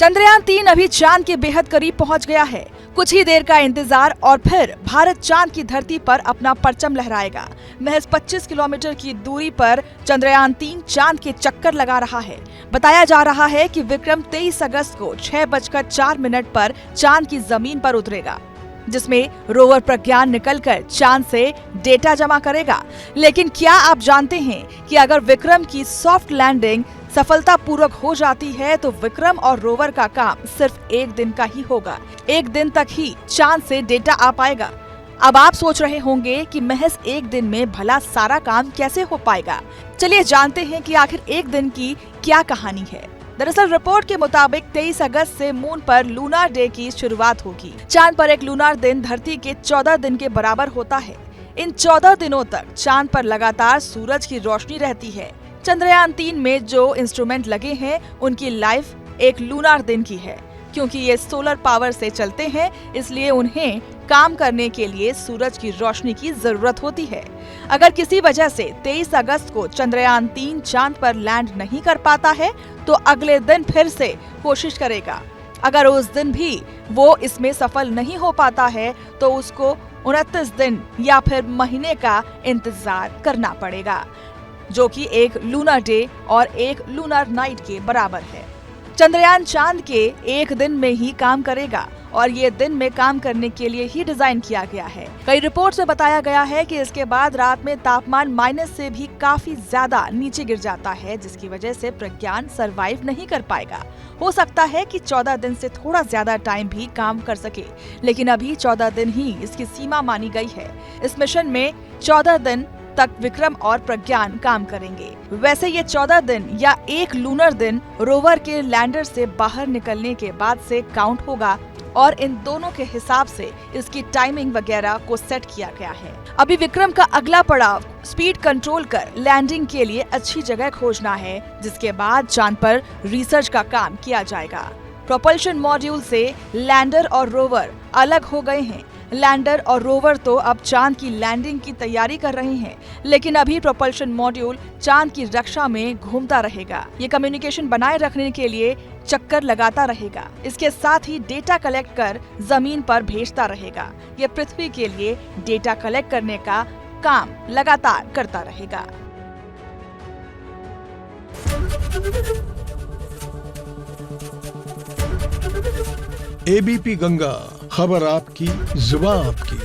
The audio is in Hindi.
चंद्रयान-3 अभी चांद के बेहद करीब पहुंच गया है। कुछ ही देर का इंतजार और फिर भारत चांद की धरती पर अपना परचम लहराएगा। महज 25 किलोमीटर की दूरी पर चंद्रयान-3 चांद के चक्कर लगा रहा है। बताया जा रहा है कि विक्रम 23 अगस्त को 6:04 पर चांद की जमीन पर उतरेगा, जिसमें रोवर प्रज्ञान निकलकर चांद से डेटा जमा करेगा। लेकिन क्या आप जानते हैं कि अगर विक्रम की सॉफ्ट लैंडिंग सफलतापूर्वक हो जाती है तो विक्रम और रोवर का काम सिर्फ एक दिन का ही होगा। एक दिन तक ही चांद से डेटा आ पाएगा। अब आप सोच रहे होंगे कि महज एक दिन में भला सारा काम कैसे हो पाएगा। चलिए जानते हैं कि आखिर एक दिन की क्या कहानी है। दरअसल रिपोर्ट के मुताबिक 23 अगस्त से मून पर लूनार डे की शुरुआत होगी। चांद पर एक लूनार दिन धरती के 14 दिन के बराबर होता है। इन 14 दिनों तक चांद पर लगातार सूरज की रोशनी रहती है। चंद्रयान-3 में जो इंस्ट्रूमेंट लगे हैं उनकी लाइफ एक लूनार दिन की है। क्योंकि ये सोलर पावर से चलते हैं, इसलिए उन्हें काम करने के लिए सूरज की रोशनी की जरूरत होती है। अगर किसी वजह से 23 अगस्त को चंद्रयान-3 चांद पर लैंड नहीं कर पाता है तो अगले दिन फिर से कोशिश करेगा। अगर उस दिन भी वो इसमें सफल नहीं हो पाता है तो उसको 29 दिन या फिर महीने का इंतजार करना पड़ेगा, जो कि एक लूनर डे और एक लूनर नाइट के बराबर है। चंद्रयान चांद के एक दिन में ही काम करेगा और ये दिन में काम करने के लिए ही डिजाइन किया गया है। कई रिपोर्ट में बताया गया है कि इसके बाद रात में तापमान माइनस से भी काफी ज्यादा नीचे गिर जाता है, जिसकी वजह से प्रज्ञान सरवाइव नहीं कर पाएगा। हो सकता है कि 14 दिन से थोड़ा ज्यादा टाइम भी काम कर सके, लेकिन अभी 14 दिन ही इसकी सीमा मानी गई है। इस मिशन में 14 दिन तक विक्रम और प्रज्ञान काम करेंगे। वैसे ये 14 दिन या एक लूनर दिन रोवर के लैंडर से बाहर निकलने के बाद से काउंट होगा और इन दोनों के हिसाब से इसकी टाइमिंग वगैरह को सेट किया गया है। अभी विक्रम का अगला पड़ाव स्पीड कंट्रोल कर लैंडिंग के लिए अच्छी जगह खोजना है, जिसके बाद चांद पर रिसर्च का काम किया जाएगा। प्रोपल्शन मॉड्यूल से लैंडर और रोवर अलग हो गए हैं। लैंडर और रोवर तो अब चांद की लैंडिंग की तैयारी कर रहे हैं, लेकिन अभी प्रोपल्शन मॉड्यूल चांद की रक्षा में घूमता रहेगा। ये कम्युनिकेशन बनाए रखने के लिए चक्कर लगाता रहेगा। इसके साथ ही डेटा कलेक्ट कर जमीन पर भेजता रहेगा। ये पृथ्वी के लिए डेटा कलेक्ट करने का काम लगातार करता रहेगा। एबीपी गंगा, खबर आपकी, जुबान आपकी।